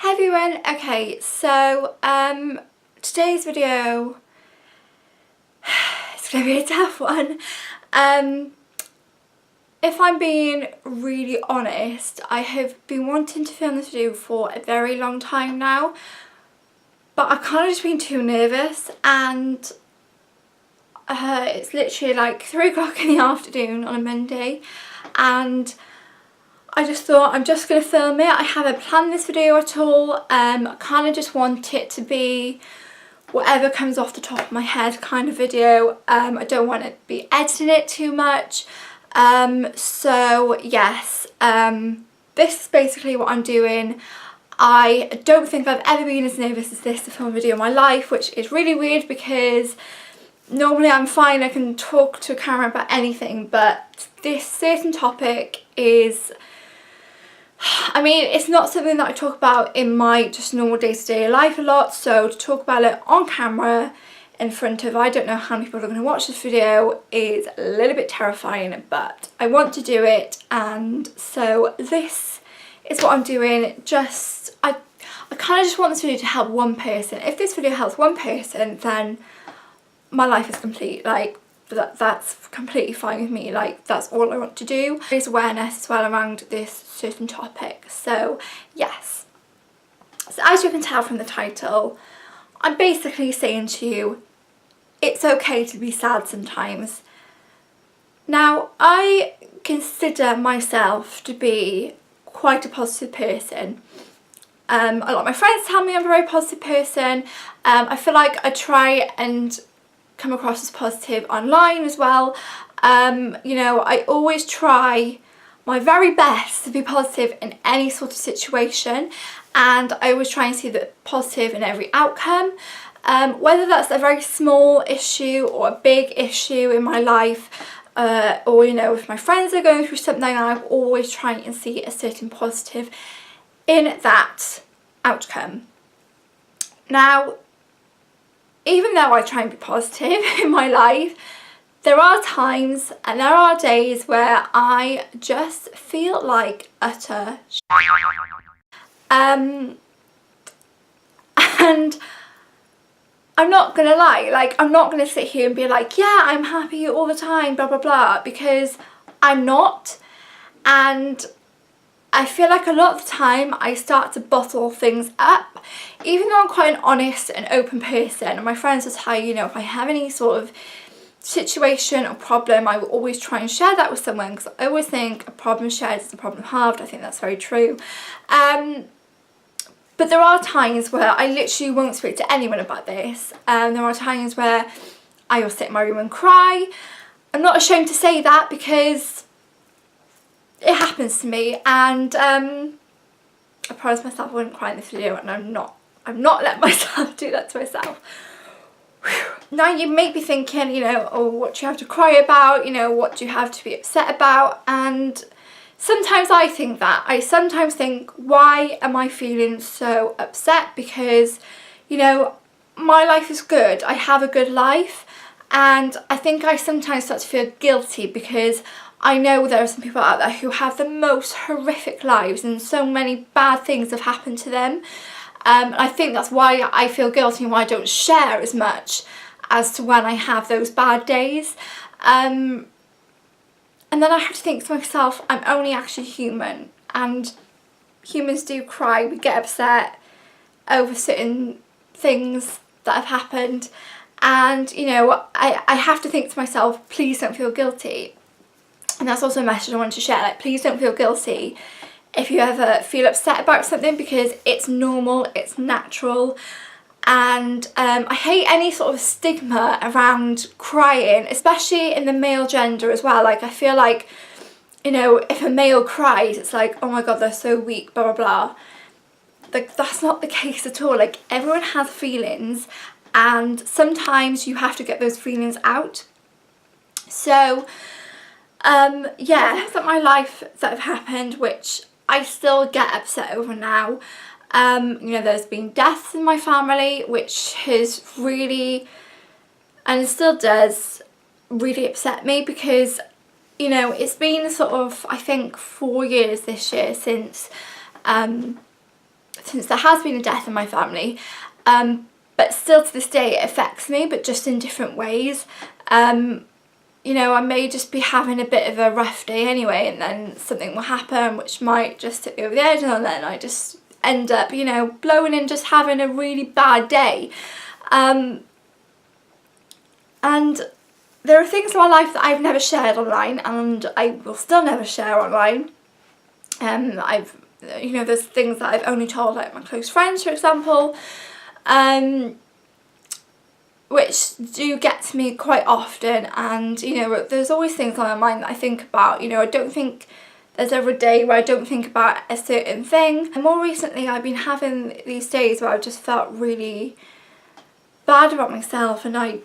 Hi everyone. Okay, so today's video it's gonna be a tough one. If I'm being really honest, I have been wanting to film this video for a very long time now, but I've kind of just been too nervous, and it's literally like 3 o'clock in the afternoon on a Monday, and I just thought I'm just going to film it. I haven't planned this video at all. I kind of just want it to be whatever comes off the top of my head kind of video. I don't want to be editing it too much. So yes, this is basically what I'm doing. I don't think I've ever been as nervous as this to film a video in my life, which is really weird because normally I'm fine, I can talk to a camera about anything, but this certain topic is, I mean, it's not something that I talk about in my just normal day-to-day life a lot, so to talk about it on camera in front of I don't know how many people are going to watch this video is a little bit terrifying, but I want to do it, and so this is what I'm doing. I kind of just want this video to help one person. If this video helps one person, then my life is complete. Like, that's completely fine with me. Like, that's all I want to do. There's awareness as well around this certain topic. So yes, so as you can tell from the title, I'm basically saying to you, it's okay to be sad sometimes. Now, I consider myself to be quite a positive person. A lot of my friends tell me I'm a very positive person. I feel like I try and come across as positive online as well. You know, I always try my very best to be positive in any sort of situation, and I always try and see the positive in every outcome, whether that's a very small issue or a big issue in my life, or, you know, if my friends are going through something, I'm always trying and see a certain positive in that outcome. Now, even though I try and be positive in my life, there are times and there are days where I just feel like utter and I'm not gonna lie, like, I'm not gonna sit here and be like, yeah, I'm happy all the time, blah blah blah, because I'm not. And I feel like a lot of the time I start to bottle things up, even though I'm quite an honest and open person, and my friends will tell you, you know, if I have any sort of situation or problem, I will always try and share that with someone, because I always think a problem shared is a problem halved. I think that's very true. But there are times where I literally won't speak to anyone about this. There are times where I will sit in my room and cry. I'm not ashamed to say that because it happens to me, and I promised myself I wouldn't cry in this video, and I'm not letting myself do that to myself. Whew. Now you may be thinking, you know, oh, what do you have to cry about? You know, what do you have to be upset about? And sometimes I think that. I sometimes think, why am I feeling so upset? Because, you know, my life is good. I have a good life, and I think I sometimes start to feel guilty because I know there are some people out there who have the most horrific lives and so many bad things have happened to them. I think that's why I feel guilty and why I don't share as much as to when I have those bad days. And then I have to think to myself, I'm only actually human, and humans do cry, we get upset over certain things that have happened, and, you know, I have to think to myself, please don't feel guilty. And that's also a message I wanted to share, like, please don't feel guilty if you ever feel upset about something, because it's normal, it's natural. And I hate any sort of stigma around crying, especially in the male gender as well. Like, I feel like, you know, if a male cries, it's like, oh my god, they're so weak, blah blah blah. Like, that's not the case at all. Like, everyone has feelings, and sometimes you have to get those feelings out. So yeah, things that my life that have happened which I still get upset over now. You know, there's been deaths in my family, which has really, and it still does, really upset me, because, you know, it's been sort of, I think, 4 years this year since since there has been a death in my family, but still to this day it affects me, but just in different ways. You know, I may just be having a bit of a rough day anyway, and then something will happen which might just tip me over the edge, and then I just end up, you know, blowing and just having a really bad day. And there are things in my life that I've never shared online, and I will still never share online. You know, there's things that I've only told like my close friends, for example, which do get to me quite often, and you know, there's always things on my mind that I think about. You know, I don't think there's ever a day where I don't think about a certain thing. And more recently I've been having these days where I've just felt really bad about myself, and I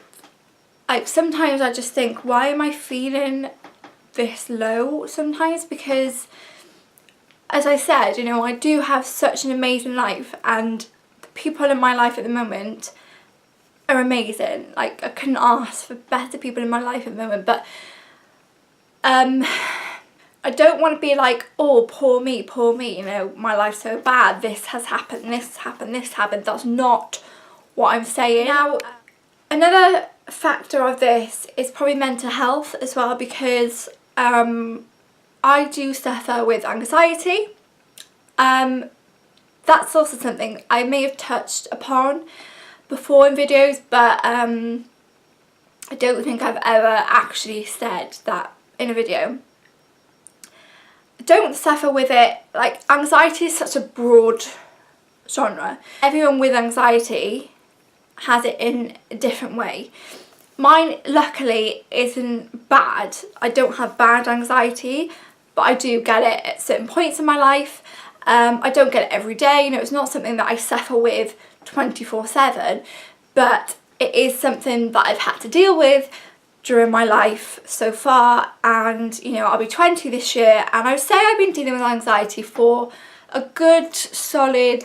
sometimes I just think, why am I feeling this low sometimes? Because as I said, you know, I do have such an amazing life, and the people in my life at the moment are amazing. Like, I couldn't ask for better people in my life at the moment, but I don't want to be like, oh, poor me, you know, my life's so bad, this has happened, this happened, this happened. That's not what I'm saying. Now, another factor of this is probably mental health as well, because I do suffer with anxiety. That's also something I may have touched upon before in videos, but I don't think I've ever actually said that in a video. I don't suffer with it. Like, anxiety is such a broad genre. Everyone with anxiety has it in a different way. Mine, luckily, isn't bad. I don't have bad anxiety, but I do get it at certain points in my life. I don't get it every day. You know, it's not something that I suffer with 24/7, but it is something that I've had to deal with during my life so far. And you know, I'll be 20 this year, and I would say I've been dealing with anxiety for a good solid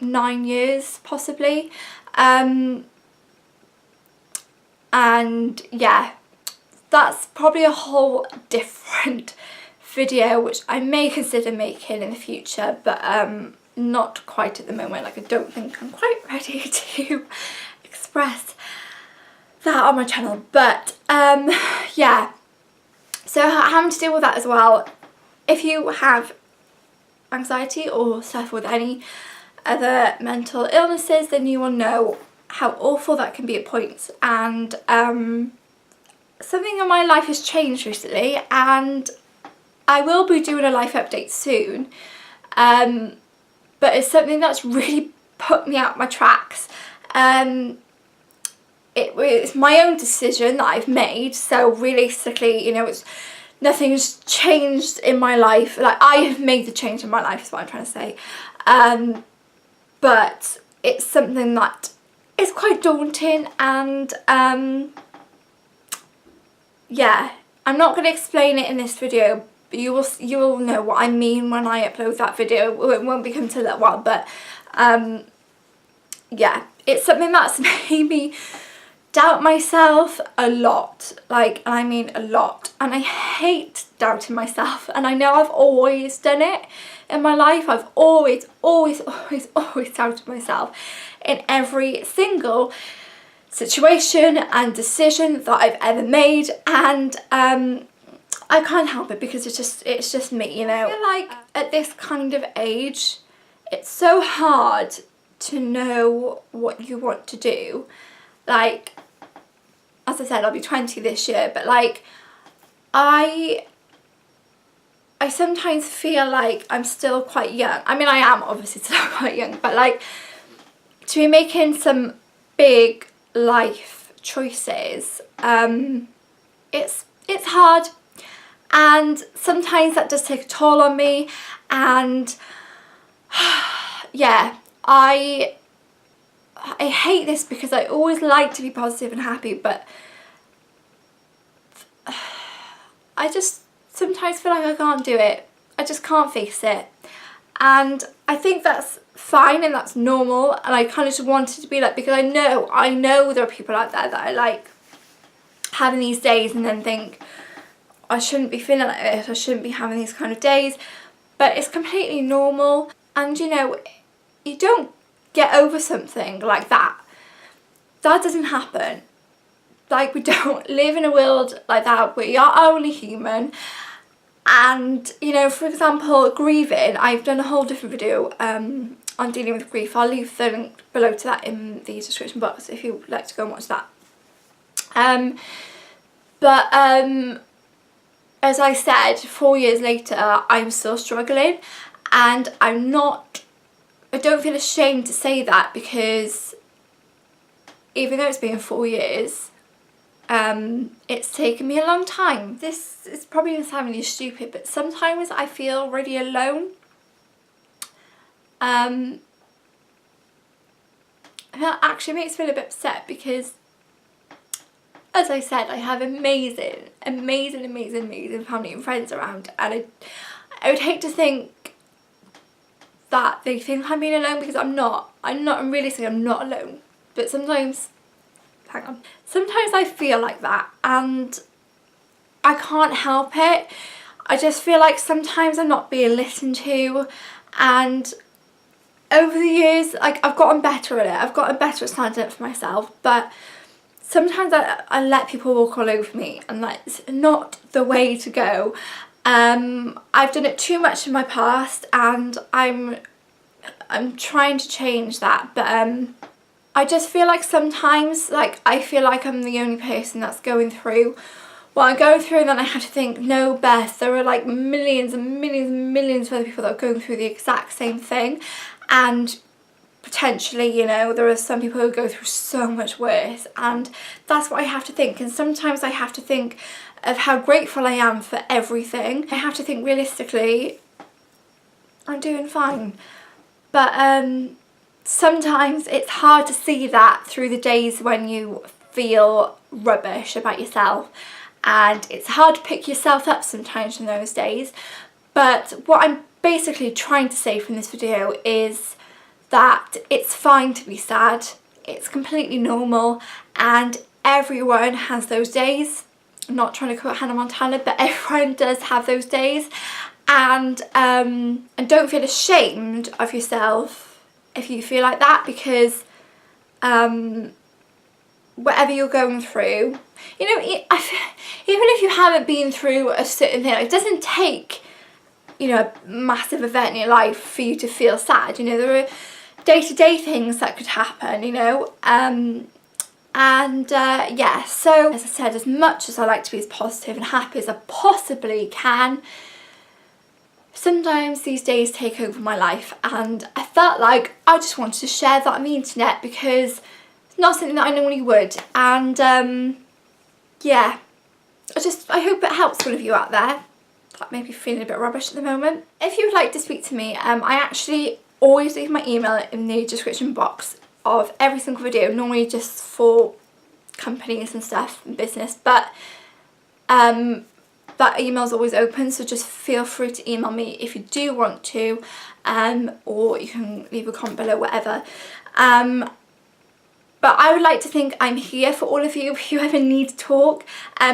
9 years possibly. And yeah, that's probably a whole different video which I may consider making in the future, but not quite at the moment. Like, I don't think I'm quite ready to express that on my channel. But yeah, so having to deal with that as well. If you have anxiety or suffer with any other mental illnesses, then you will know how awful that can be at points. And something in my life has changed recently, and I will be doing a life update soon, but it's something that's really put me out my tracks. It's my own decision that I've made, so realistically, you know, nothing's changed in my life. Like, I have made the change in my life is what I'm trying to say, but it's something that is quite daunting. And yeah, I'm not going to explain it in this video, but you will know what I mean when I upload that video. It won't be coming to a little while, but yeah, it's something that's made me doubt myself a lot. Like, and I mean a lot. And I hate doubting myself, and I know I've always done it in my life. I've always doubted myself in every single situation and decision that I've ever made, and I can't help it, because it's just me, you know. I feel like at this kind of age, it's so hard to know what you want to do. Like, as I said, I'll be 20 this year, but like, I sometimes feel like I'm still quite young. I mean, I am obviously still quite young, but like, to be making some big life choices, it's hard, and sometimes that does take a toll on me. And yeah, I hate this, because I always like to be positive and happy, but I just sometimes feel like I can't do it. I just can't face it, and I think that's fine and that's normal. And I kind of just wanted to be like, because I know there are people out there that are like having these days and then think, I shouldn't be feeling like this, I shouldn't be having these kind of days, but it's completely normal. And you know, you don't get over something like that. That doesn't happen. Like, we don't live in a world like that. We are only human. And, you know, for example, grieving, I've done a whole different video on dealing with grief. I'll leave the link below to that in the description box if you'd like to go and watch that. As I said, 4 years later, I'm still struggling, and I don't feel ashamed to say that, because even though it's been 4 years, it's taken me a long time. This is probably going to sound really stupid, but sometimes I feel really alone. That actually makes me feel a bit upset, because as I said, I have amazing family and friends around, and I would hate to think that they think I'm being alone, because I'm not. I'm really saying I'm not alone. But sometimes I feel like that, and I can't help it. I just feel like sometimes I'm not being listened to, and over the years, like, I've gotten better at it. I've gotten better at standing up for myself, but sometimes I let people walk all over me, and that's not the way to go. I've done it too much in my past, and I'm trying to change that, but I just feel like sometimes, like, I feel like I'm the only person that's going through what I'm going through, and then I have to think, no, Beth, there are like millions and millions and millions of other people that are going through the exact same thing, and potentially, you know, there are some people who go through so much worse, and that's what I have to think. And sometimes I have to think of how grateful I am for everything. I have to think realistically, I'm doing fine. But sometimes it's hard to see that through the days when you feel rubbish about yourself, and it's hard to pick yourself up sometimes in those days. But what I'm basically trying to say from this video is that it's fine to be sad, it's completely normal, and everyone has those days. I'm not trying to quote Hannah Montana, but everyone does have those days, and don't feel ashamed of yourself if you feel like that, because whatever you're going through, you know, even if you haven't been through a certain thing, it doesn't take, you know, a massive event in your life for you to feel sad. You know, there are day-to-day things that could happen, you know, yeah, so as I said, as much as I like to be as positive and happy as I possibly can, sometimes these days take over my life, and I felt like I just wanted to share that on the internet, because it's not something that I normally would. And yeah, I hope it helps one of you out there that may be feeling a bit rubbish at the moment. If you would like to speak to me, I actually always leave my email in the description box of every single video, normally just for companies and stuff and business, but that email is always open, so just feel free to email me if you do want to, or you can leave a comment below, whatever. But I would like to think I'm here for all of you if you ever need to talk,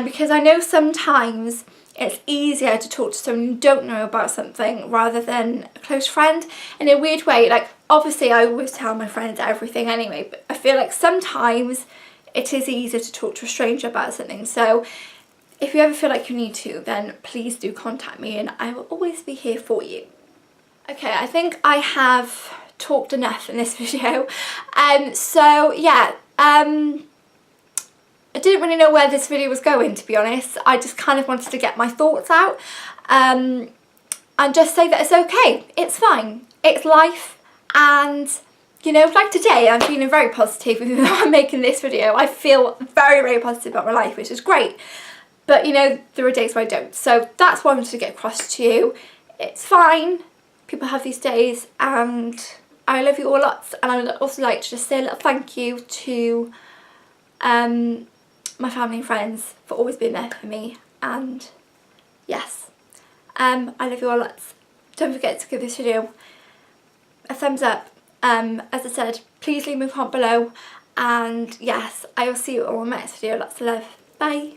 because I know sometimes it's easier to talk to someone you don't know about something rather than a close friend. In a weird way, like, obviously I always tell my friends everything anyway, but I feel like sometimes it is easier to talk to a stranger about something. So if you ever feel like you need to, then please do contact me, and I will always be here for you. Okay, I think I have talked enough in this video. So yeah, I didn't really know where this video was going, to be honest. I just kind of wanted to get my thoughts out, and just say that it's okay, it's fine, it's life. And you know, like today, I'm feeling very positive. Even though I'm making this video, I feel very, very positive about my life, which is great. But you know, there are days where I don't. So that's what I wanted to get across to you. It's fine. People have these days, and I love you all lots. And I would also like to just say a little thank you to my family and friends for always being there for me. And yes, I love you all lots. Don't forget to give this video a thumbs up. As I said, please leave me a comment below. And yes, I will see you all in my next video. Lots of love. Bye.